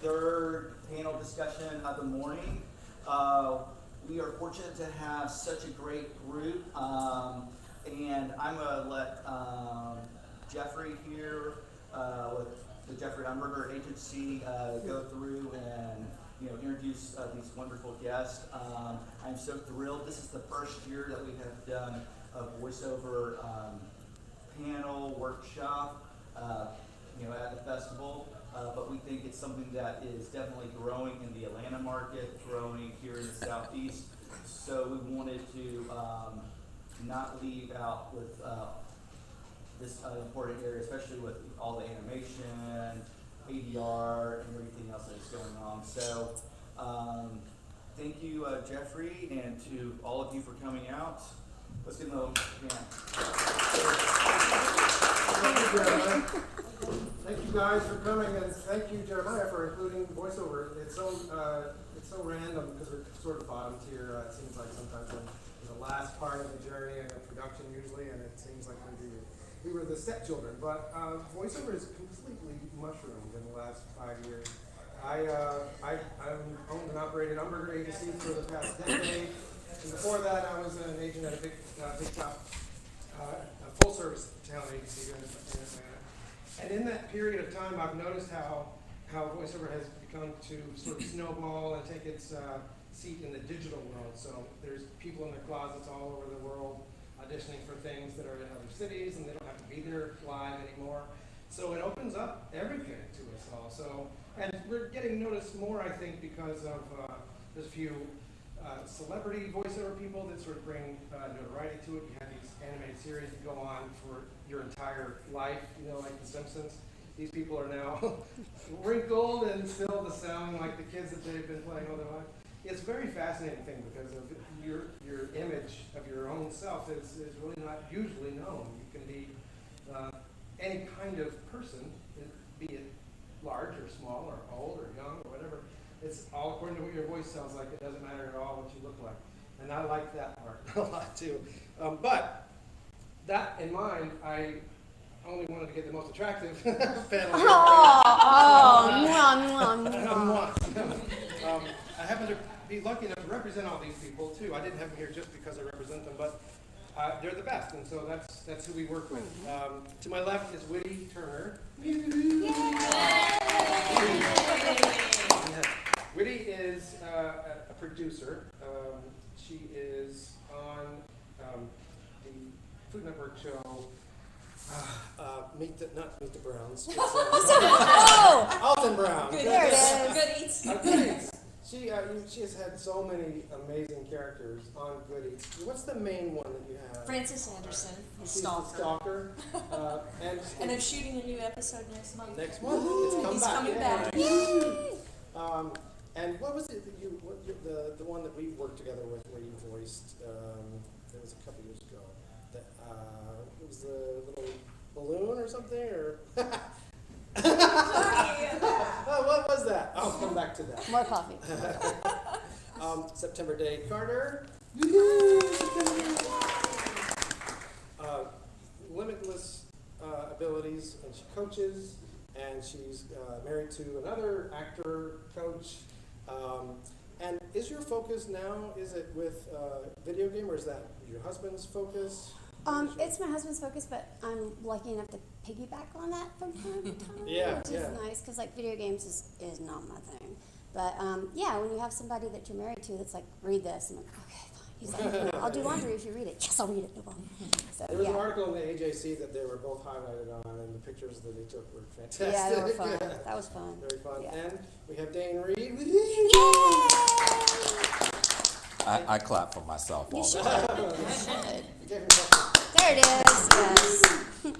third panel discussion of the morning. We are fortunate to have such a great group, and I'm going to let Jeffrey here with the Jeffrey Umberger Agency go through and introduce these wonderful guests. I'm so thrilled. This is the first year that we have done a voiceover panel workshop at the festival, but we think it's something that is definitely growing in the Atlanta market, growing here in the Southeast. So we wanted to not leave out with this important area, especially with all the animation, ADR, and everything else that's going on. So thank you, Jeffrey, and to all of you for coming out. Let's give them a hand. Thank you, Jeremiah. Thank you guys for coming, and thank you, Jeremiah, for including voiceover. It's so random because we're sort of bottom tier. It seems like sometimes we're the last part of the journey in a production usually, and it seems like we were the stepchildren. But voiceover is completely mushroomed in the last 5 years. I owned and operated Umberger Agency for the past decade. And before that, I was an agent at a big top full-service talent agency in Atlanta. And in that period of time, I've noticed how voiceover has begun to sort of snowball and take its seat in the digital world. So there's people in their closets all over the world auditioning for things that are in other cities, and they don't have to be there live anymore. So it opens up everything to us all. So, and we're getting noticed more, I think, because of there's a few celebrity voiceover people that sort of bring notoriety to it. You have these animated series that go on for your entire life, like The Simpsons. These people are now wrinkled and still to sound like the kids that they've been playing all their life. It's a very fascinating thing because of your image of your own self is really not usually known. You can be any kind of person, be it large or small or old or young or whatever. It's all according to what your voice sounds like. It doesn't matter at all what you look like. And I like that part a lot too. But that in mind, I only wanted to get the most attractive panel. I happen to be lucky enough to represent all these people too. I didn't have them here just because I represent them, but they're the best, and so that's who we work with. To my left is Widdi Turner. Widdi is a producer. She is on the Food Network show, not Meet the Browns. It's, Alton Brown. There it is. Good Eats. Good Eats. She has had so many amazing characters on Good Eats. What's the main one that you have? Francis Anderson, his She's stalker. the stalker. And I'm shooting a new episode next month. Next month, it's He's coming back. Yay! And what was it that the one that we worked together with where you voiced? It was a couple years ago. It was the little balloon or something, or. What was that? I'll come back to that. More coffee. September Day Carter. Limitless abilities, and she coaches, and she's married to another actor coach. And is your focus now, is it with video game, or is that your husband's focus? It's my husband's focus, but I'm lucky enough to piggyback on that from time to time, which is nice, because like video games is not my thing. But yeah, when you have somebody that you're married to that's like, read this, I'm like, okay, fine. He's like, I'll do laundry if you read it. Yes, I'll read it, no problem. So, there was an article in the AJC that they were both highlighted on, and the pictures that they took were fantastic. Yeah, they were fun. That was fun. Very fun. Yeah. And we have Dane Reed. Yay! I clap for myself all the time. He gave himself There it is. Yes.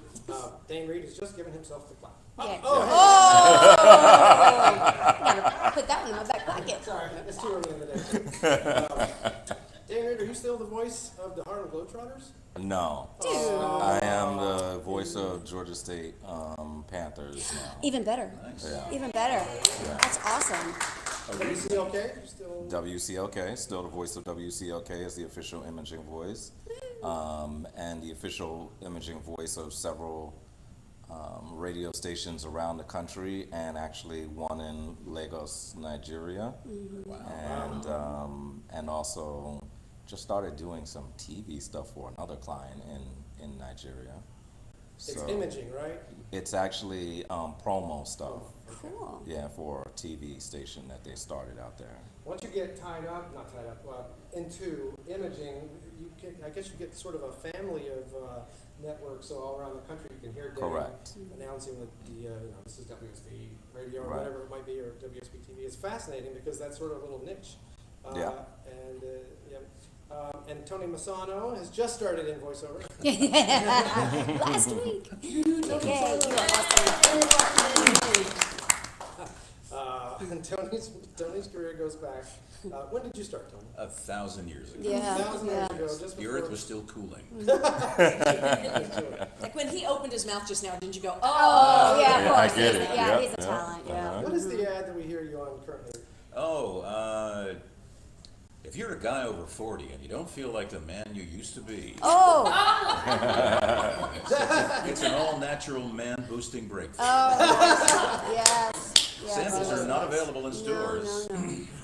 Dane Reed has just given himself the clap. Yeah. Oh! I gotta put that one in my back pocket. Sorry, it's too early in the day. Dane Reed, are you still the voice of the Harlem Globetrotters? No. Dude. I am the voice of Georgia State Panthers now. Even better. Yeah. Even better. Yeah. That's awesome. WCLK? You're still... WCLK, still the voice of WCLK as the official imaging voice, and the official imaging voice of several radio stations around the country, and actually one in Lagos, Nigeria. And also just started doing some TV stuff for another client in Nigeria. It's imaging, right? It's actually promo stuff. Cool. Yeah, for a TV station that they started out there. Once you get into imaging, I guess you get sort of a family of networks all around the country. You can hear Dave announcing that this is WSB radio or whatever it might be, or WSB TV. It's fascinating because that's sort of a little niche. And Tony Messano has just started in voiceover. Last week. Okay, you are awesome. And Tony's career goes back. When did you start, Tony? 1,000 years ago. Yeah. 1,000 years ago, just The before. earth was still cooling. Like when he opened his mouth just now, didn't you go, Oh, yeah, Yeah, of I course. get He's it. a- Yeah. he's a talent, yeah. What is the ad that we hear you on currently? If you're a guy over 40 and you don't feel like the man you used to be, Oh, it's an all-natural man-boosting breakthrough. yes. Samples are not available in stores. No.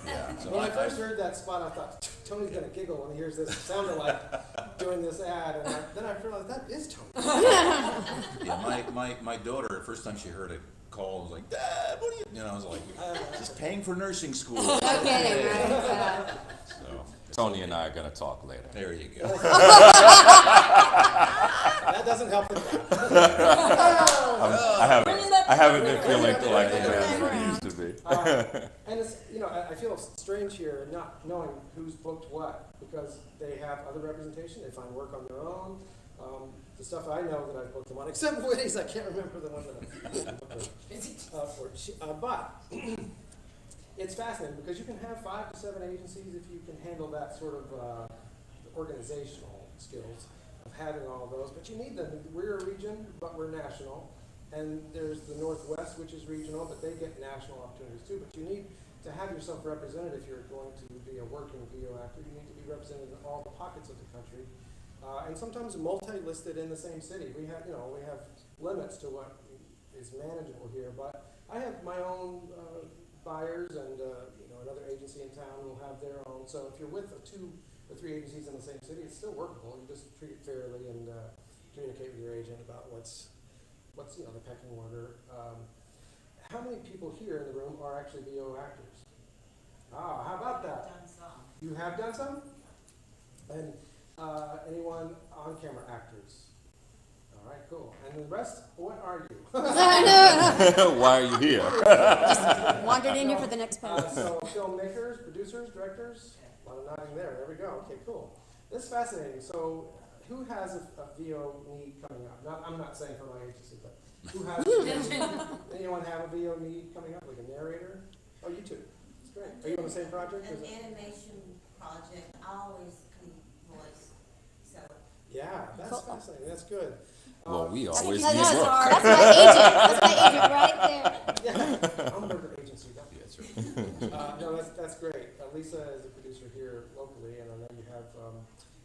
Yeah, so When I first heard that spot, I thought, Tony's going to giggle when he hears this. It sounded like doing this ad. And then I realized that is Tony. yeah, my daughter, the first time she heard it call, was like, Dad, what are you, I was like, just paying for nursing school. No kidding, right? Yeah. So, Tony and I are gonna talk later. there you go. That doesn't help him. I haven't been feeling like the man that I used to be. And it's, I feel strange here not knowing who's booked what, because they have other representation, they find work on their own. The stuff I know that I've booked them on, except Widdi's, I can't remember the one that I booked for. But it's fascinating because you can have 5 to 7 agencies if you can handle that sort of organizational skills of having all those. But you need them. We're a region, but we're national. And there's the Northwest, which is regional, but they get national opportunities too. But you need to have yourself represented if you're going to be a working video actor. You need to be represented in all the pockets of the country. And sometimes multi-listed in the same city. We have limits to what is manageable here, but I have my own buyers, and another agency in town will have their own. So if you're with 2 or 3 agencies in the same city, it's still workable. You just treat it fairly and communicate with your agent about what's the pecking order. How many people here in the room are actually VO actors? How about that? Done some. You have done some? And anyone on-camera actors? All right, cool. And the rest, what are you? Why are you here? Wandered in here for the next panel. So filmmakers, producers, directors? A lot of nodding there. There we go. Okay, cool. This is fascinating. So who has a VO need coming up? I'm not saying for my agency, but who has anyone have a VO need coming up, like a narrator? Oh, you too. That's great. Are you on the same project? An animation project, I always can voice, so. Yeah, that's fascinating. That's good. Well, we always That's need work. that's my agent right there. Yeah, I'm a member of agency. That's right. No, that's great. Lisa is a producer here locally, and I know you have.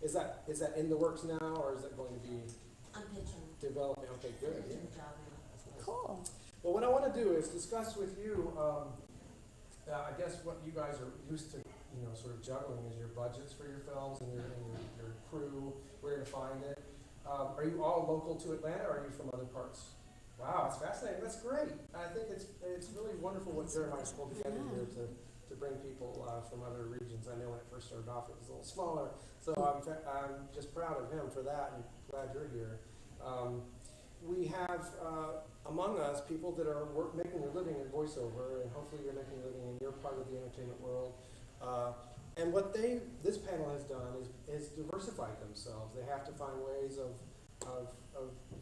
Is that in the works now, or is that going to be I'm pitching. developing? Okay, good. Pitching Yeah. the job now. Cool. Well, what I want to do is discuss with you. I guess what you guys are used to, sort of juggling is your budgets for your films and your crew, where to find it. Are you all local to Atlanta, or are you from other parts? Wow, it's fascinating. That's great. I think it's really wonderful what Jeremiah's pulled together here to bring people from other regions. I know when it first started off, it was a little smaller, so I'm just proud of him for that, and glad you're here. We have among us people that are making a living in voiceover, and hopefully you're making a living in your part of the entertainment world. And what this panel has done is diversified themselves. They have to find ways of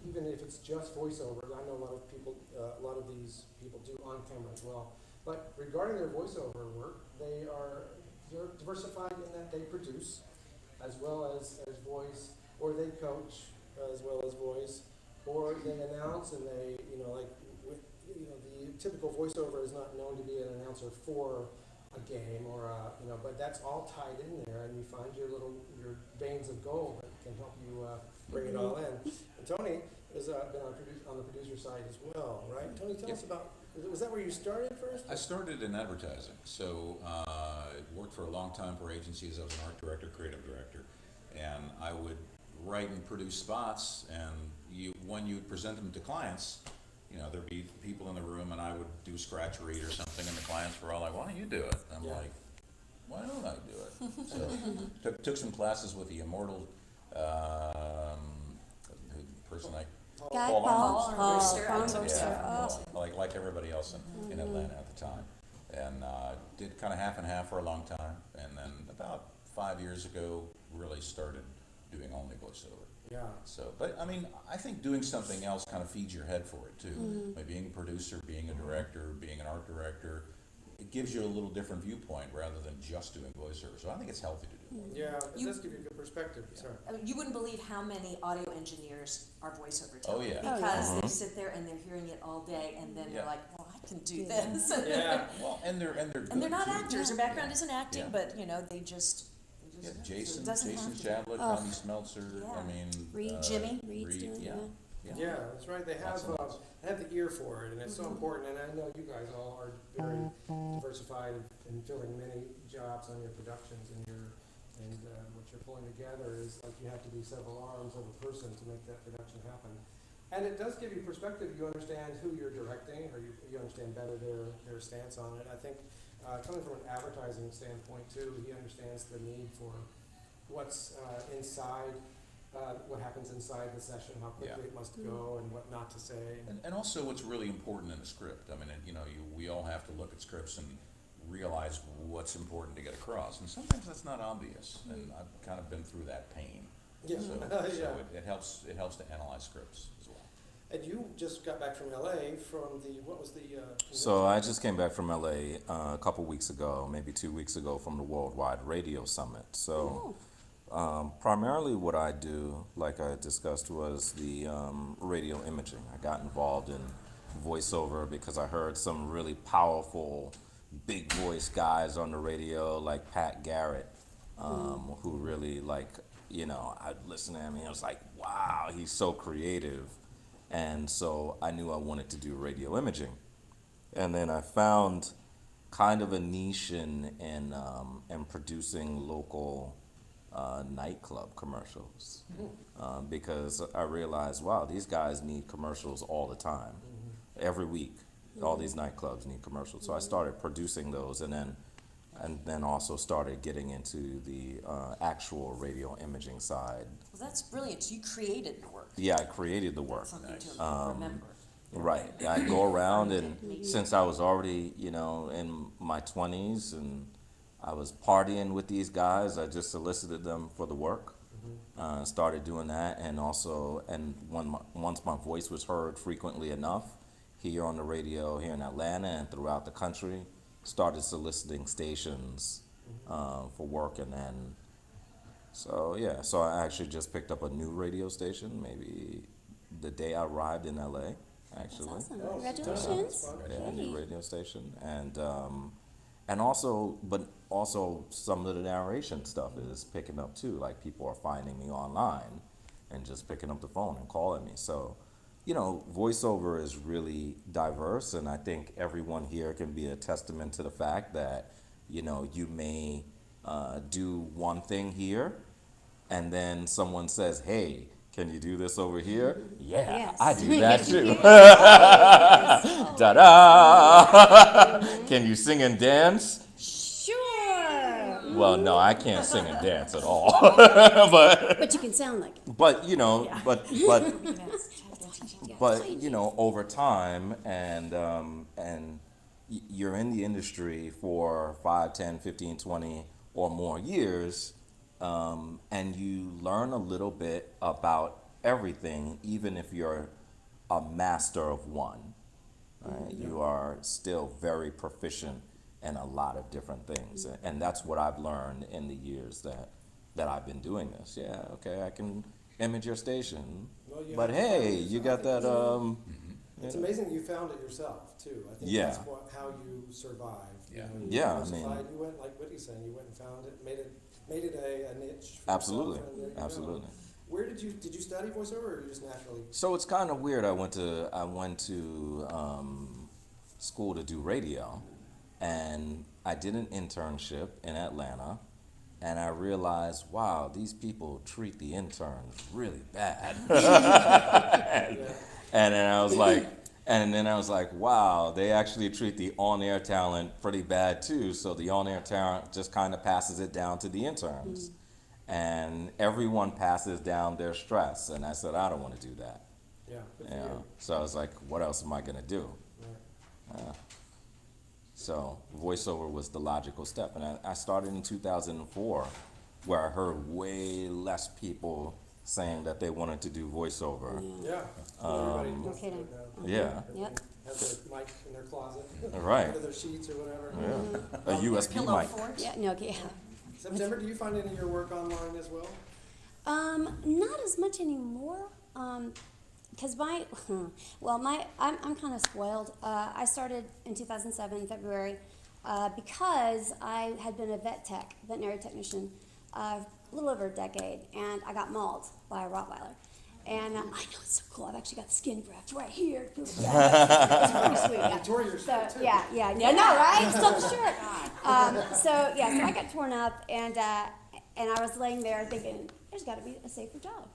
even if it's just voiceover. I know a lot of these people do on camera as well. But regarding their voiceover work, they're diversified in that they produce as well as voice, or they coach as well as voice, or they announce, and they the typical voiceover is not known to be an announcer for a game or but that's all tied in there, and you find your veins of gold that can help you bring it all in. And Tony, has been on the producer side as well, right? Tony, tell us about, was that where you started first? I started in advertising, so I worked for a long time for agencies. I was an art director, creative director, and I would write and produce spots, and when you present them to clients, you know, there'd be people in the room, and I would do scratch read or something, and the clients were all like, "Why don't you do it?" I'm like, "Why don't I do it?" So took some classes with the immortal person Paul Armbruster. Like everybody else in Atlanta at the time, and did kind of half and half for a long time, and then about 5 years ago, really started doing only voiceover. Yeah. So, but I mean, I think doing something else kind of feeds your head for it too. By being a producer, being a director, being an art director, it gives you a little different viewpoint rather than just doing voiceover. So I think it's healthy to do both. Yeah, it does give you a good perspective. Sorry. I mean, you wouldn't believe how many audio engineers are voiceover Oh, talent. yeah. Because they sit there and they're hearing it all day, and then they're Yeah. like, "Well, I can do this." Yeah. Well, and they're good And they're not too. actors. Their background isn't acting, Yeah. but you know, they just. Yeah, so Jason it doesn't Jason have to be. Chadwick, Tommy Smeltzer. Yeah. I mean, Reed, Jimmy. Reed's doing it, yeah. Yeah, that's right. They have Lots. they have the ear for it, and it's so important. And I know you guys all are very diversified in filling many jobs on your productions, and what you're pulling together is like you have to be several arms of a person to make that production happen. And it does give you perspective. You understand who you're directing, or you understand better their stance on it. I think coming from an advertising standpoint too, he understands the need for what's inside. What happens inside the session, how quickly it must go, and what not to say. And also what's really important in a script. I mean, you know, we all have to look at scripts and realize what's important to get across. And sometimes that's not obvious. And I've kind of been through that pain. Yeah. So Yeah. it helps to analyze scripts as well. And you just got back from LA from what was the So I just came back from LA a couple weeks ago, maybe 2 weeks ago, from the Worldwide Radio Summit. So primarily what I do, like I discussed, was the radio imaging. I got involved in voiceover because I heard some really powerful, big voice guys on the radio, like Pat Garrett, who really, like, you know, I'd listen to him and I was like, wow, he's so creative. And so I knew I wanted to do radio imaging. And then I found kind of a niche in producing local nightclub commercials, because I realized, wow, these guys need commercials all the time, every week. All these nightclubs need commercials. So I started producing those, and then also started getting into the actual radio imaging side. Well, that's brilliant. So you created the work. Yeah, I created the work. Something to remember. Right. I go around, and since I was already, you know, in my 20s, and I was partying with these guys, I just solicited them for the work. Started doing that, and once my voice was heard frequently enough here on the radio here in Atlanta and throughout the country, started soliciting stations for work, and then so I actually just picked up a new radio station maybe the day I arrived in LA. Actually, That's awesome. Oh, Congratulations. yeah, a new radio station, and also some of the narration stuff is picking up too. Like, people are finding me online and just picking up the phone and calling me. So, you know, voiceover is really diverse, and I think everyone here can be a testament to the fact that, you know, you may do one thing here, and then someone says, hey, can you do this over here? Yeah, Yes. I do that too. Ta-da! Can you sing and dance? Sure. Well, no, I can't sing and dance at all. but You can sound like it. you know, but you know, over time, and you're in the industry for 5, 10, 15, 20 or more years, and you learn a little bit about everything, even if you're a master of one. Right? You are still very proficient in a lot of different things, and that's what I've learned in the years that I've been doing this. Yeah, okay, I can image your station, Well, you but have to hey, find you yourself. got that. It's amazing you found it yourself too. I think Yeah. that's how you survived. Yeah. You Yeah, I diversified. mean- You went, like Widdi's saying, you went and found it, made it a niche. for Absolutely, yourself, and there you go. absolutely. Where did you study voiceover, or you just naturally? So it's kind of weird. I went to school to do radio, and I did an internship in Atlanta, and I realized, wow, these people treat the interns really bad. And then I was like, wow, they actually treat the on-air talent pretty bad too. So the on-air talent just kind of passes it down to the interns. And everyone passes down their stress. And I said, I don't want to do that. Yeah. Good for You know? you. So I was like, what else am I going to do? Right. So voiceover was the logical step. And I started in 2004, where I heard way less people saying that they wanted to do voiceover. Yeah. Everybody No wants to do kidding. it now. Yeah. Yep. Have their mic in their closet. Right. Under their sheets or whatever. Yeah. A USB Pillow mic. fort. Yeah, no, yeah. September, do you find any of your work online as well? Not as much anymore. Because I'm kind of spoiled. I started in 2007, February, because I had been a veterinary technician, a little over a decade, and I got mauled by a Rottweiler. And I know it's so cool. I've actually got skin grafts right here. It feels bad. It's pretty sweet. Yeah. You tore your shirt So too. yeah, I know, right? Still the shirt. So I got torn up, and I was laying there thinking, there's got to be a safer job.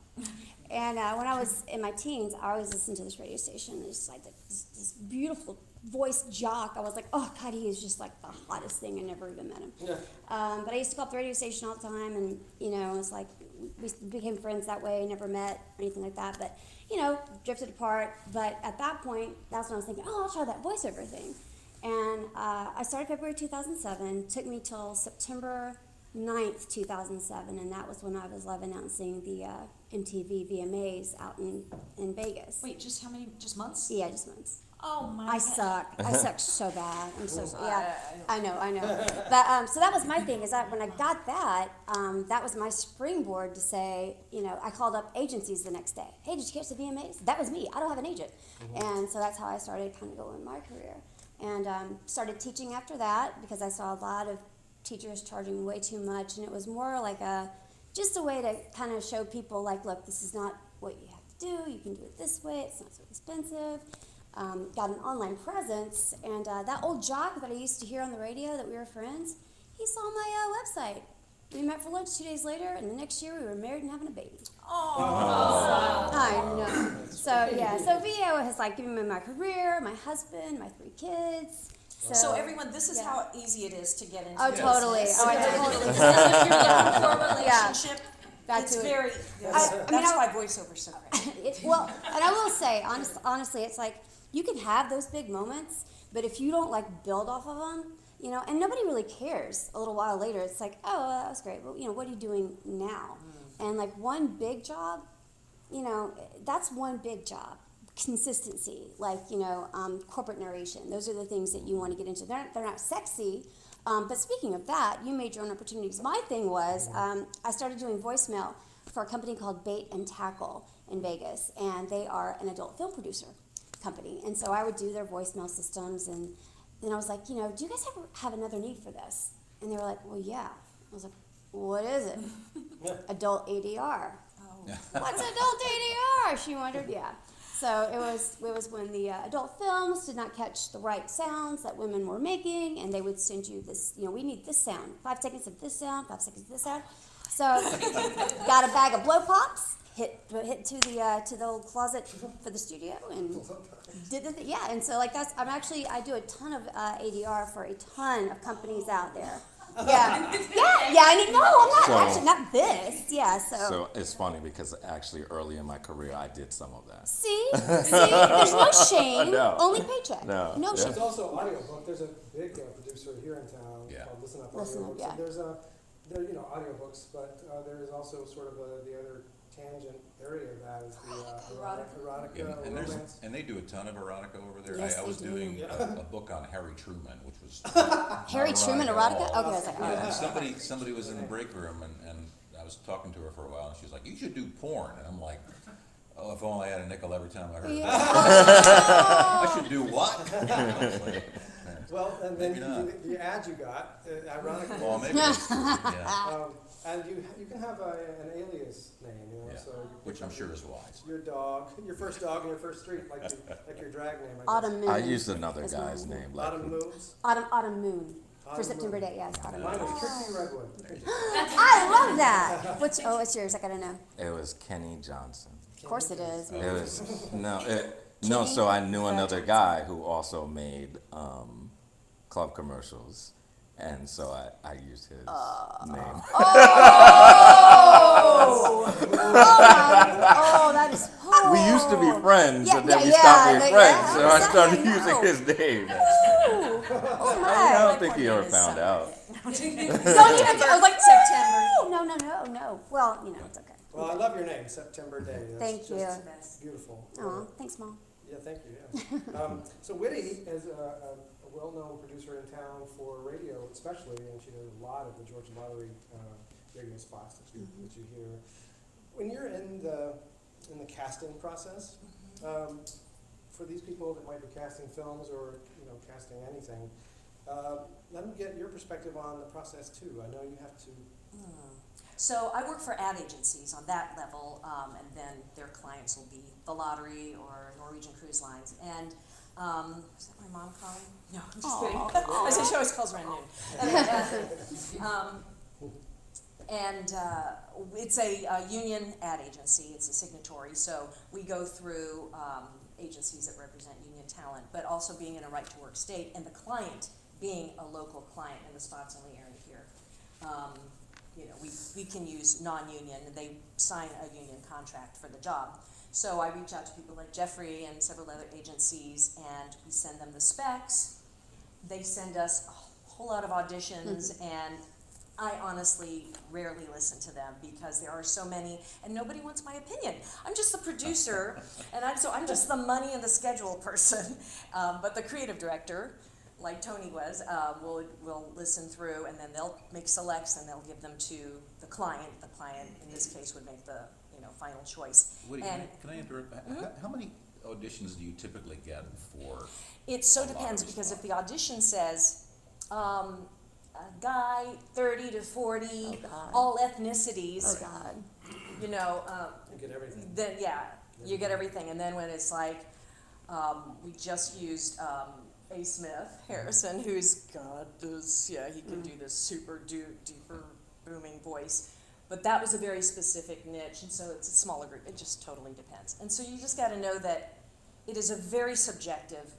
And when I was in my teens, I always listened to this radio station. It's like this beautiful voice jock. I was like, oh God, he is just like the hottest thing. I never even met him. Yeah. But I used to call up the radio station all the time, and it was like we became friends that way. Never met or anything like that, but drifted apart. But at that point, that's when I was thinking, oh, I'll try that voiceover thing. And I started February 2007. Took me till September 9th, 2007, and that was when I was live announcing the MTV VMAs out in Vegas. Wait, just how many? Just months? Yeah, just months. Oh my I God. suck. I suck so bad. I'm so sorry. Yeah, I know. But so that was my thing. Is that when I got that, that was my springboard to say, I called up agencies the next day. Hey, did you catch the VMAs? That was me. I don't have an agent, and so that's how I started kind of going my career, and started teaching after that because I saw a lot of teachers charging way too much, and it was more like just a way to kind of show people like, look, this is not what you have to do. You can do it this way. It's not so expensive. Got an online presence, and that old jock that I used to hear on the radio that we were friends, he saw my website. We met for lunch 2 days later, and the next year we were married and having a baby. Oh. I know. So VO has given me my career, my husband, my 3 kids. So everyone, this is how easy it is to get into Oh, this. totally. Oh, I totally. If you're looking for a relationship, That's it's it. very. I mean, That's why voiceover's so great. And I will say, honestly, it's like you can have those big moments, but if you don't build off of them, and nobody really cares. A little while later, it's like, oh, that was great, but what are you doing now? And one big job, that's one big job. Consistency, corporate narration. Those are the things that you want to get into. They're not sexy, but speaking of that, you made your own opportunities. My thing was I started doing voicemail for a company called Bait and Tackle in Vegas, and they are an adult film producer company. And so I would do their voicemail systems, and then I was like, do you guys ever have another need for this? And they were like, well, yeah. I was like, what is it? Adult ADR. Oh. What's adult ADR? She wondered, yeah. So it was when the adult films did not catch the right sounds that women were making, and they would send you this, we need this sound, 5 seconds of this sound, 5 seconds of this sound. So got a bag of blow pops, hit to the old closet for the studio, and did the thing. And so I do a ton of ADR for a ton of companies out there. Yeah. I'm not actually not this. Yeah, So it's funny because actually early in my career I did some of that. See, there's no shame, No. only paycheck. No. No Yeah. shame. There's also audiobook. There's a big producer here in town called Listen Up Listen Up, Audiobooks. yeah. And there audiobooks, but there is also sort of the other tangent area of that is the erotica, And romance. they do a ton of erotica over there. Yes, I was they do. doing a book on Harry Truman, which was Harry Truman erotica? Okay, I was like, Yeah, oh. and somebody was in the break room, and I was talking to her for a while, and she was like, "You should do porn," and I'm like, "Oh, if only I had a nickel every time I heard that." I should do what? Well, and then Maybe not. the ad you got, ironically. Well, maybe that's true, yeah, And you can have an alias name, you know, yeah, so. you which pick I'm sure is wise. Your dog, your first dog and your first street, like your drag name, I guess. Autumn Moon. I used another is guy's mine. name. Like, Autumn Moves. Autumn Moon. For Autumn September Moon. Day, yes. Autumn Mine Moon. was Trixie Redwood. I love that. What's yours? I gotta know. it was Kenny Johnson. Of course it is. It was no. So I knew another guy who also made club commercials, and so I used his name. Oh, that is. We used to be friends, Yeah, and then yeah, we stopped yeah, being yeah, friends, so I started exactly, using no. his name. Oh I my. don't think he ever found out. Don't even. I was like September. No. Well, you know, it's okay. Well, I love your name, September Day. That's Thank you. just beautiful. Aw, thanks, Mom. Yeah, thank you, yeah. So Widdi is a well-known producer in town for radio especially, and she does a lot of the Georgia Lottery radio spots that you hear. When you're in the casting process, for these people that might be casting films or, you know, casting anything, let me get your perspective on the process too. I know you have to. So I work for ad agencies on that level, and then their clients will be the lottery or Norwegian Cruise Lines. And is that my mom calling? No, I'm just kidding. I said she always calls around noon. And it's a union ad agency. It's a signatory, so we go through agencies that represent union talent, but also being in a right-to-work state, and the client being a local client, and the spots only airing here. You know, we can use non-union, and they sign a union contract for the job. So I reach out to people like Jeffrey and several other agencies, and we send them the specs. They send us a whole lot of auditions, and I honestly rarely listen to them because there are so many, and nobody wants my opinion. I'm just the producer, and I'm just the money and the schedule person. But the creative director, like Tony was, will listen through, and then they'll make selects, and they'll give them to the client. The client, in this case, would make the final choice. Woody, And can I interrupt? How many auditions do you typically get for? it so a depends, lottery because spot? if the audition says a guy 30 to 40, Oh, God. all ethnicities, Oh God. You get everything. then you get everything. And then when it's like, we just used A. Smith Harrison, who's got this, he can do this super deeper booming voice. But that was a very specific niche, and so it's a smaller group. It just totally depends. And so you just got to know that it is a very subjective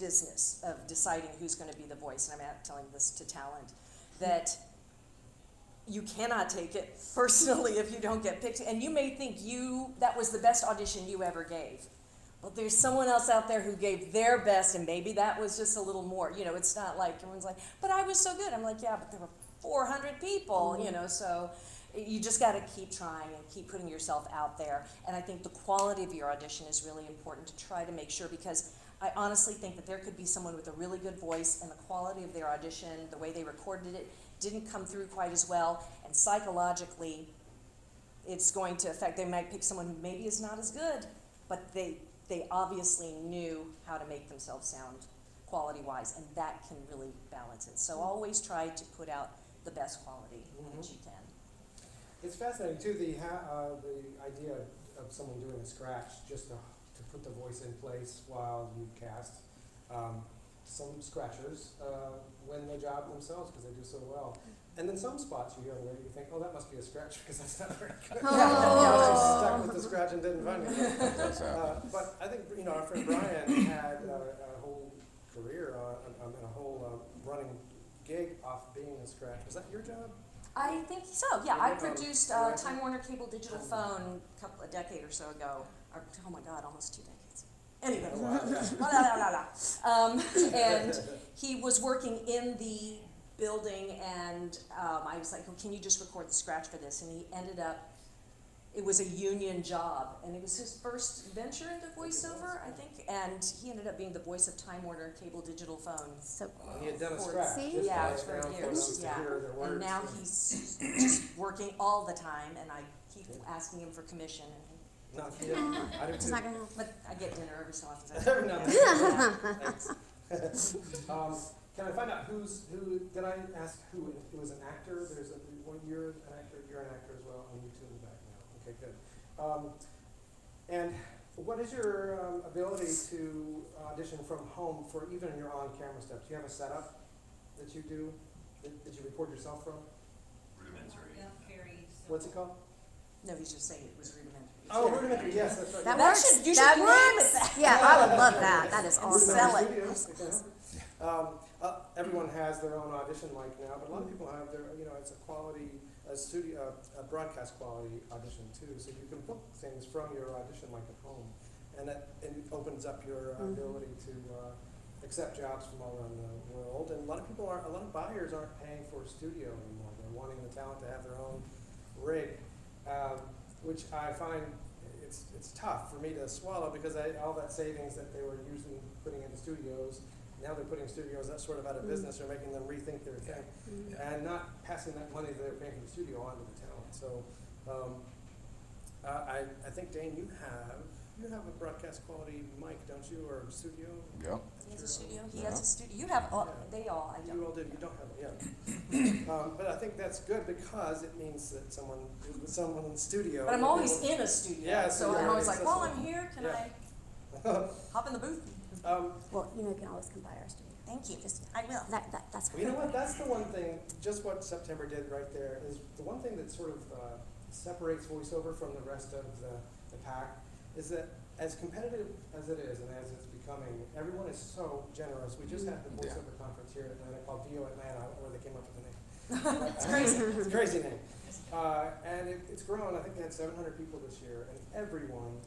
business of deciding who's going to be the voice. And I'm telling this to talent, that you cannot take it personally if you don't get picked. And you may think that was the best audition you ever gave. But there's someone else out there who gave their best, and maybe that was just a little more. You know, it's not like everyone's like, but I was so good. I'm like, yeah, but there were 400 people, you know, so you just got to keep trying and keep putting yourself out there. And I think the quality of your audition is really important to try to make sure, because I honestly think that there could be someone with a really good voice, and the quality of their audition, the way they recorded it, didn't come through quite as well, and psychologically it's going to affect. They might pick someone who maybe is not as good, but they obviously knew how to make themselves sound quality-wise, and that can really balance it. So always try to put out the best quality that you can. It's fascinating too, the idea of someone doing a scratch just to put the voice in place while you cast. Some scratchers win the job themselves because they do so well. And then some spots you hear on the radio, you think, oh, that must be a scratch because that's not very good. I stuck with the scratch and didn't find it. But I think, you know, our friend Brian had a whole career and a whole running gig off being a scratch. Was that your job? I think so, yeah. I produced Time Warner Cable Digital Phone a decade or so ago. Or, oh my God, almost 2 decades. Anyway, and he was working in the building, and I was like, well, can you just record the scratch for this? And he ended up, it was a union job, and it was his first venture into voiceover, I think, and he ended up being the voice of Time Warner Cable Digital Phone. So He had done a scratch. See? just Yeah, to for lay down years, them to hear their and words. now he's just working all the time, and I keep asking him for commission, and No, yeah, I do It's too. not gonna happen. But I get dinner every so often. Every now and then. Thanks. Can I find out who, did I ask who, it was an actor? There's you're an actor, you're an actor as well, and you two in the back now. Okay, good. And what is your ability to audition from home for even your on-camera stuff? Do you have a setup that you do, that you record yourself from? Rudimentary. Yeah, very simple. What's it called? No, he's just saying it was rudimentary. Oh, rudimentary, yes, that's right. That That works. should- you should that name works. it that. Yeah, I would love that. That is awesome. Sell it. Everyone has their own audition mic now, but a lot of people have their, it's a quality, a broadcast quality audition too. So you can book things from your audition mic at home, and it opens up your ability to accept jobs from all around the world. And a lot of buyers aren't paying for a studio anymore. They're wanting the talent to have their own rig, which I find it's tough for me to swallow, because all that savings that they were usually putting into studios, now they're putting studios that sort of out of business, or making them rethink their thing, and not passing that money that they're paying for the studio on to the talent. So I think, Dane, you have a broadcast quality mic, don't you, or studio? Yep. He has a studio. He has a studio. You have all. They all. I You don't. all do. You don't have it yet. But I think that's good, because it means that someone is with someone in the studio. But I'm always in a studio, Yeah, so so I'm you're always like, while accessible. I'm here, can Yeah. I hop in the booth? Well, you can always come by our studio. Thank you. Just I will. that's Well, you know what? That's the one thing. Just what September did right there is the one thing that sort of separates Voiceover from the rest of the pack, is that as competitive as it is and as it's becoming, everyone is so generous. We just had the Voiceover conference here in Atlanta called VO Atlanta, where they came up with the name. It's crazy. It's a crazy name. And it's grown. I think they had 700 people this year, and everyone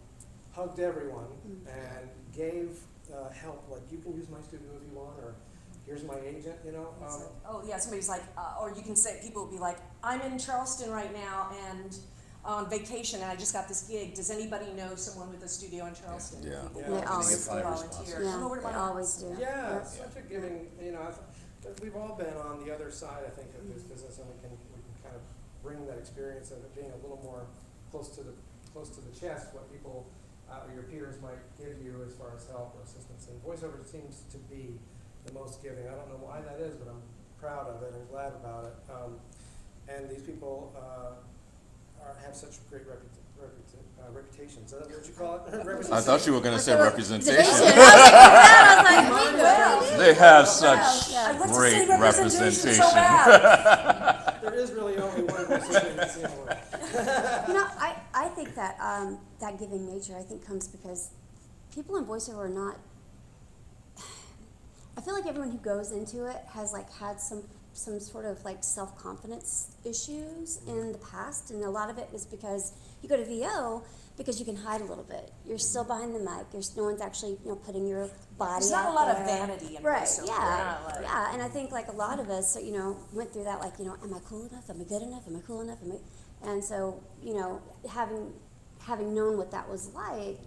hugged everyone and gave help. Like, you can use my studio if you want, or here's my agent, It's like, oh yeah, somebody's like, or you can say, people will be like, I'm in Charleston right now and on vacation, and I just got this gig. Does anybody know someone with a studio in Charleston? Yeah. People Yeah. will They just always do. volunteer. Yeah, Come over to my they house. always do. Yeah, Yep. such a giving, we've all been on the other side, I think, of this business, and we can kind of bring that experience of it being a little more close to the chest, what people, or your peers might give you as far as help or assistance. And Voiceover seems to be the most giving. I don't know why that is, but I'm proud of it and glad about it. And these people have such great reputations. Is that what you call it? I thought you were going to say representation. Well, They have such yeah. I want to great say representation so representation. bad. There is really only one person that's in the world. I think that that giving nature, I think, comes because people in voiceover are not. I feel like everyone who goes into it has had some sort of self-confidence issues in the past, and a lot of it is because you go to VO because you can hide a little bit. You're still behind the mic. No one's actually putting your body There's not out a lot there. of vanity in Right, voiceover. yeah, Not like- yeah, and I think a lot of us, went through that, am I cool enough? Am I good enough? Am I cool enough? And so, having known what that was like,